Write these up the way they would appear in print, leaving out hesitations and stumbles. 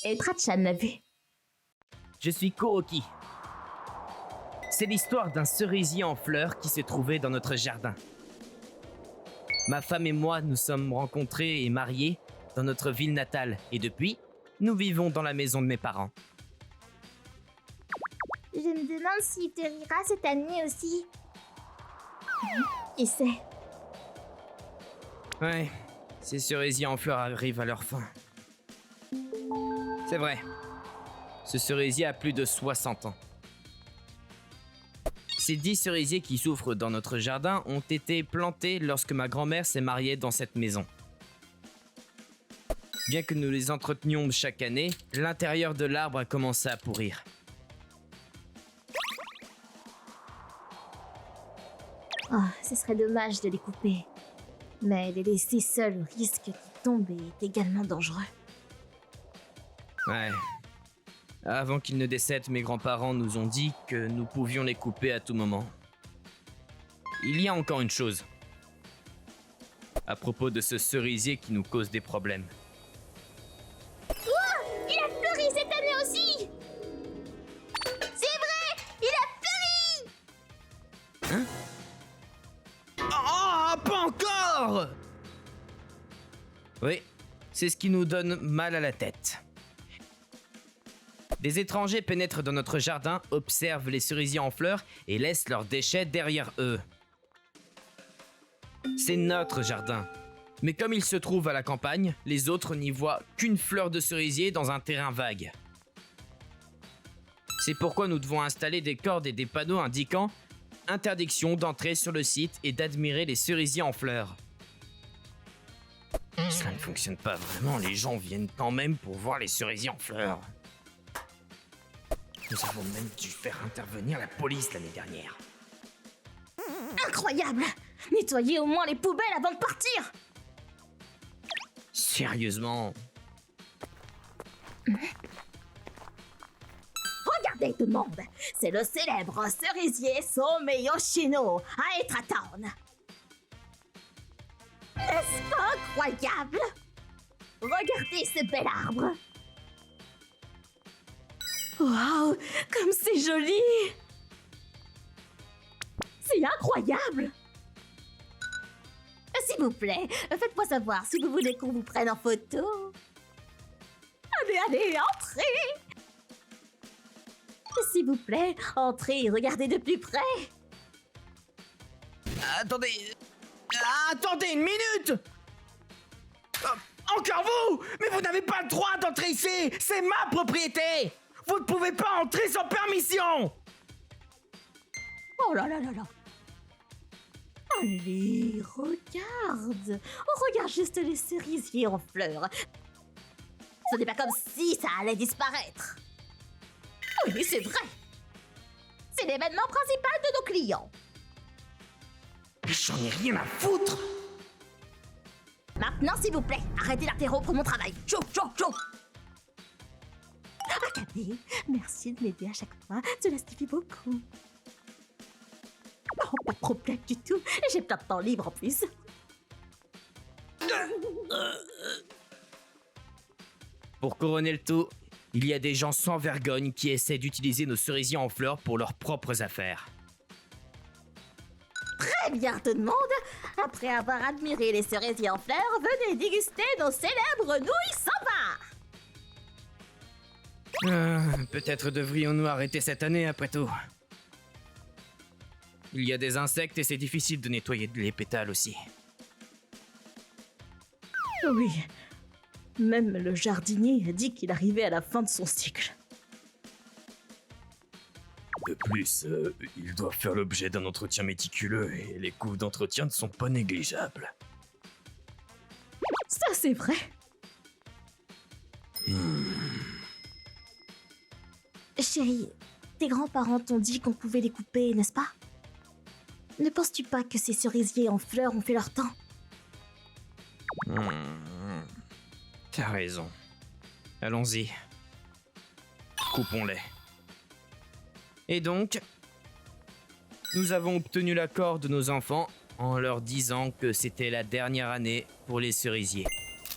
Et Trachan l'a vu. Je suis Kuroki. C'est l'histoire d'un cerisier en fleurs qui se trouvait dans notre jardin. Ma femme et moi nous sommes rencontrés et mariés dans notre ville natale et depuis, nous vivons dans la maison de mes parents. Je me demande s'il te rira cette année aussi. Qui sait? Ouais, ces cerisiers en fleurs arrivent à leur fin. C'est vrai. Ce cerisier a plus de 60 ans. Ces 10 cerisiers qui souffrent dans notre jardin ont été plantés lorsque ma grand-mère s'est mariée dans cette maison. Bien que nous les entretenions chaque année, l'intérieur de l'arbre a commencé à pourrir. Oh, ce serait dommage de les couper. Mais les laisser seuls au risque qu'ils tombent est également dangereux. Ouais. Avant qu'ils ne décèdent, mes grands-parents nous ont dit que nous pouvions les couper à tout moment. Il y a encore une chose. À propos de ce cerisier qui nous cause des problèmes. Il a fleuri cette année aussi! C'est vrai! Il a fleuri! Oh, pas encore! Oui, c'est ce qui nous donne mal à la tête. Des étrangers pénètrent dans notre jardin, observent les cerisiers en fleurs et laissent leurs déchets derrière eux. C'est notre jardin. Mais comme il se trouve à la campagne, les autres n'y voient qu'une fleur de cerisier dans un terrain vague. C'est pourquoi nous devons installer des cordes et des panneaux indiquant « Interdiction d'entrer sur le site et d'admirer les cerisiers en fleurs ». Cela ne fonctionne pas vraiment, les gens viennent quand même pour voir les cerisiers en fleurs. Nous avons même dû faire intervenir la police l'année dernière. Incroyable! Nettoyez au moins les poubelles avant de partir! Sérieusement? Regardez tout le monde! C'est le célèbre cerisier Somei Yoshino à Etratown! N'est-ce pas incroyable? Regardez ce bel arbre! Waouh! Comme c'est joli! C'est incroyable! S'il vous plaît, faites-moi savoir si vous voulez qu'on vous prenne en photo. Allez, entrez! S'il vous plaît, entrez et regardez de plus près. Attendez une minute! Encore vous! Mais vous n'avez pas le droit d'entrer ici! C'est ma propriété! Vous ne pouvez pas entrer sans permission! Oh là là là là! Allez, regarde! Regarde juste les cerisiers en fleurs. Ce n'est pas comme si ça allait disparaître. Oui, c'est vrai. C'est l'événement principal de nos clients. J'en ai rien à foutre! Maintenant, s'il vous plaît, arrêtez d'interrompre mon travail. Chou! Regardez, merci de m'aider à chaque fois. Cela signifie beaucoup. Oh, pas de problème du tout. J'ai plein de temps libre en plus. Pour couronner le tout, il y a des gens sans vergogne qui essaient d'utiliser nos cerisiers en fleurs pour leurs propres affaires. Très bien tout le monde. Après avoir admiré les cerisiers en fleurs, venez déguster nos célèbres nouilles sympas. Peut-être devrions-nous arrêter cette année après tout. Il y a des insectes et c'est difficile de nettoyer les pétales aussi. Oui, même le jardinier a dit qu'il arrivait à la fin de son cycle. De plus, ils doivent faire l'objet d'un entretien méticuleux et les coûts d'entretien ne sont pas négligeables. Ça, c'est vrai. Chérie, tes grands-parents t'ont dit qu'on pouvait les couper, n'est-ce pas? Ne penses-tu pas que ces cerisiers en fleurs ont fait leur temps? T'as raison. Allons-y. Coupons-les. Et donc, nous avons obtenu l'accord de nos enfants en leur disant que c'était la dernière année pour les cerisiers.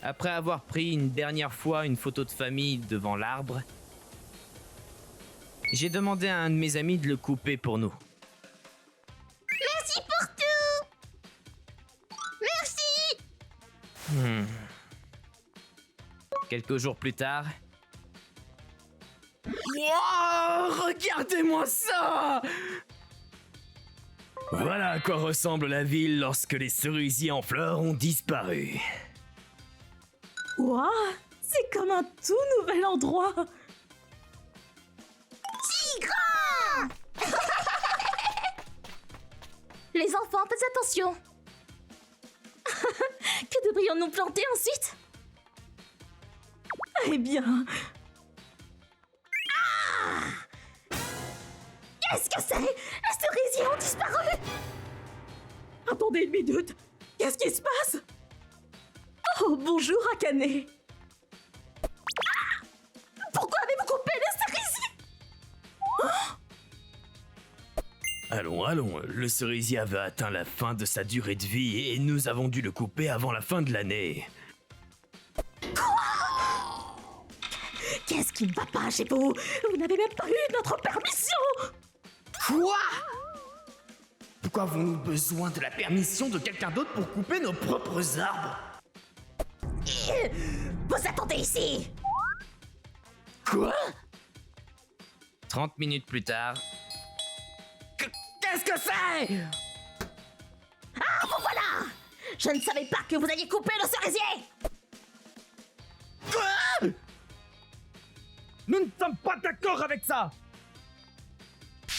Après avoir pris une dernière fois une photo de famille devant l'arbre, j'ai demandé à un de mes amis de le couper pour nous. Merci pour tout. Merci. Quelques jours plus tard... Wow, regardez-moi ça! Voilà à quoi ressemble la ville lorsque les cerisiers en fleurs ont disparu. Ouah, c'est comme un tout nouvel endroit. Tigre. Les enfants, faites attention. Que devrions-nous planter ensuite? Eh bien, Qu'est-ce que c'est? Les cerisiers ont disparu. attendez une minute. Qu'est-ce qui se passe? Oh, bonjour, Akane. Pourquoi avez-vous coupé les cerisiers? Allons, le cerisier avait atteint la fin de sa durée de vie et nous avons dû le couper avant la fin de l'année. Qu'est-ce qui ne va pas chez vous? Vous n'avez même pas eu notre permission. Quoi? Pourquoi avons-nous besoin de la permission de quelqu'un d'autre pour couper nos propres arbres? Vous attendez ici. Quoi? 30 minutes plus tard... Qu'est-ce que c'est? Ah, vous voilà. Je ne savais pas que vous alliez couper le cerisier. Quoi? Nous ne sommes pas d'accord avec ça!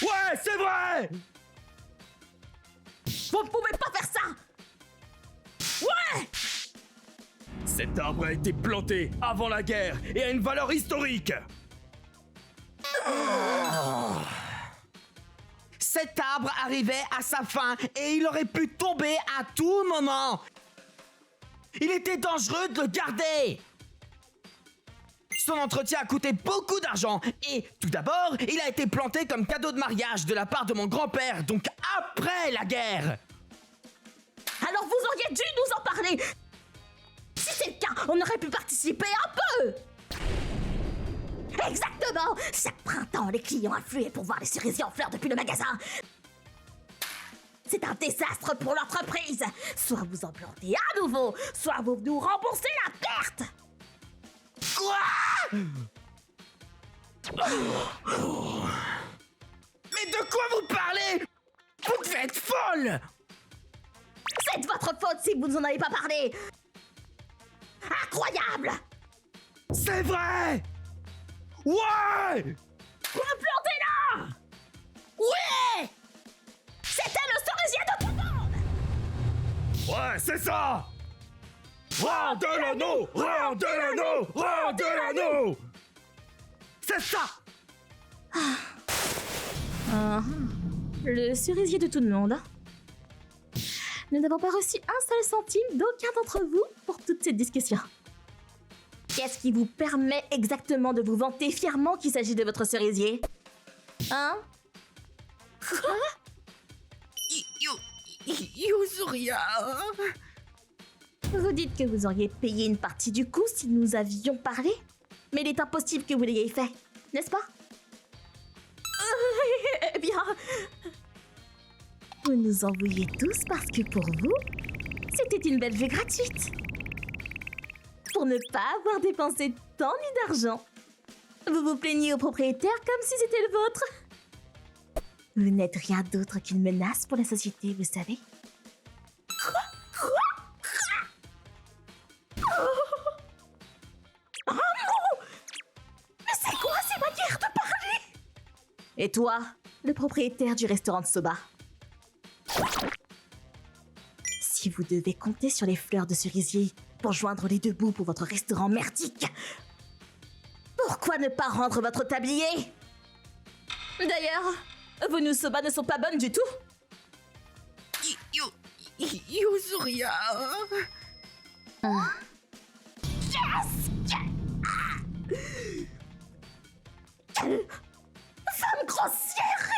Ouais, c'est vrai! Vous ne pouvez pas faire ça. Ouais. Cet arbre a été planté avant la guerre et a une valeur historique! Cet arbre arrivait à sa fin et il aurait pu tomber à tout moment! Il était dangereux de le garder! Son entretien a coûté beaucoup d'argent et, tout d'abord, il a été planté comme cadeau de mariage de la part de mon grand-père, donc après la guerre. Alors vous auriez dû nous en parler. Si c'est le cas, on aurait pu participer un peu. Exactement. Chaque printemps, les clients affluaient pour voir les cerisiers en fleurs depuis le magasin. C'est un désastre pour l'entreprise. Soit vous en plantez à nouveau, soit vous nous remboursez la perte. Quoi? Mais de quoi vous parlez? Vous devez être folle! C'est de votre faute si vous nous en avez pas parlé. Incroyable. C'est vrai! Ouais! Replantez-la. Oui. C'était le cerisier de tout le monde. Ouais, c'est ça! Rendez-le-nous! Rendez-le-nous! Rendez-le-nous! C'est ça! Le cerisier de tout le monde. Nous n'avons pas reçu un seul centime d'aucun d'entre vous pour toute cette discussion. Qu'est-ce qui vous permet exactement de vous vanter fièrement qu'il s'agit de votre cerisier? Hein? Yuzuria! Vous dites que vous auriez payé une partie du coût si nous avions parlé? Mais il est impossible que vous l'ayez fait, n'est-ce pas? Eh bien, Vous nous en vouliez tous parce que pour vous, c'était une belle vue gratuite. Pour ne pas avoir dépensé de temps ni d'argent. Vous vous plaignez au propriétaire comme si c'était le vôtre. Vous n'êtes rien d'autre qu'une menace pour la société, vous savez. Mais c'est quoi ces manières de parler? Et toi, le propriétaire du restaurant de Soba? Si vous devez compter sur les fleurs de cerisier pour joindre les deux bouts pour votre restaurant merdique, pourquoi ne pas rendre votre tablier? D'ailleurs, vos noux Soba ne sont pas bonnes du tout. Yuzuria! Quelle femme grossière!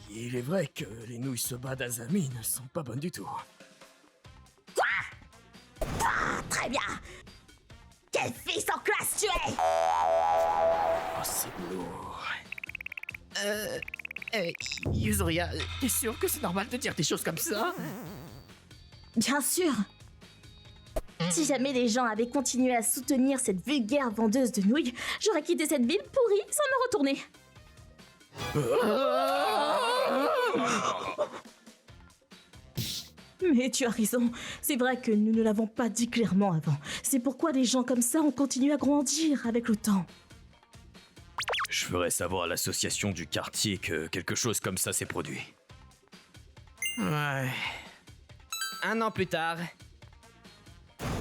Il est vrai que les nouilles soba d'Azami ne sont pas bonnes du tout. Quoi? Très bien. Quel fils en classe tu es? Oh, c'est lourd. Yuzuria, t'es sûr que c'est normal de dire des choses comme ça? Bien sûr. Si jamais les gens avaient continué à soutenir cette vulgaire vendeuse de nouilles, j'aurais quitté cette ville pourrie sans me retourner. Mais tu as raison, c'est vrai que nous ne l'avons pas dit clairement avant. C'est pourquoi les gens comme ça ont continué à grandir avec le temps. Je ferais savoir à l'association du quartier que quelque chose comme ça s'est produit. Ouais. 1 an plus tard,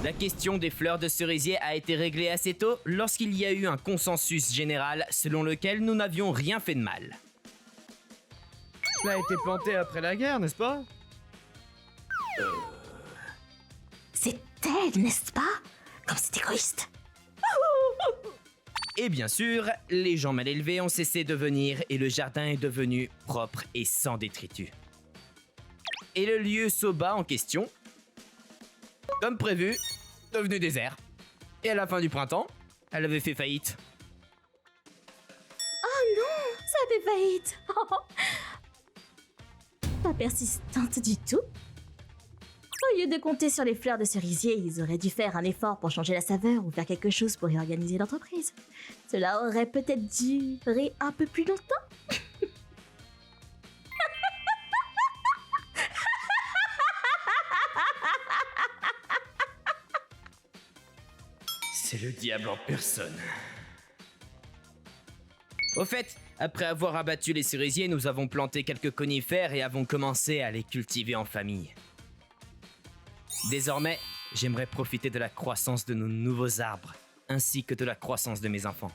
la question des fleurs de cerisier a été réglée assez tôt lorsqu'il y a eu un consensus général selon lequel nous n'avions rien fait de mal. Cela a été planté après la guerre, n'est-ce pas? C'est elle, n'est-ce pas? Comme c'est égoïste. Et bien sûr, les gens mal élevés ont cessé de venir et le jardin est devenu propre et sans détritus. Et le lieu Soba en question, comme prévu, devenu désert. Et à la fin du printemps, elle avait fait faillite. Oh non, ça fait faillite. Pas persistante du tout. Au lieu de compter sur les fleurs de cerisier, ils auraient dû faire un effort pour changer la saveur ou faire quelque chose pour réorganiser l'entreprise. Cela aurait peut-être duré un peu plus longtemps. C'est le diable en personne. Au fait, après avoir abattu les cerisiers, nous avons planté quelques conifères et avons commencé à les cultiver en famille. Désormais, j'aimerais profiter de la croissance de nos nouveaux arbres, ainsi que de la croissance de mes enfants.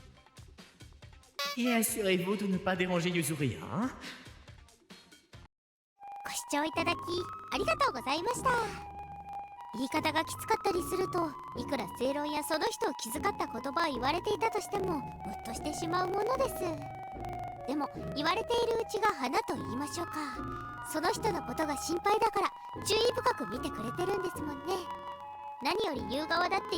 Et assurez-vous de ne pas déranger Yuzuria, hein? ご視聴いただきありがとうございました。言い方がきつかったりすると、いくら正論やその人を気遣った言葉を言われていたとしてもムッとしてしまうものです。でも言われているうちが花と言いましょうか。その人のことが心配だから注意深く見てくれてるんですもんね。何より言う側だって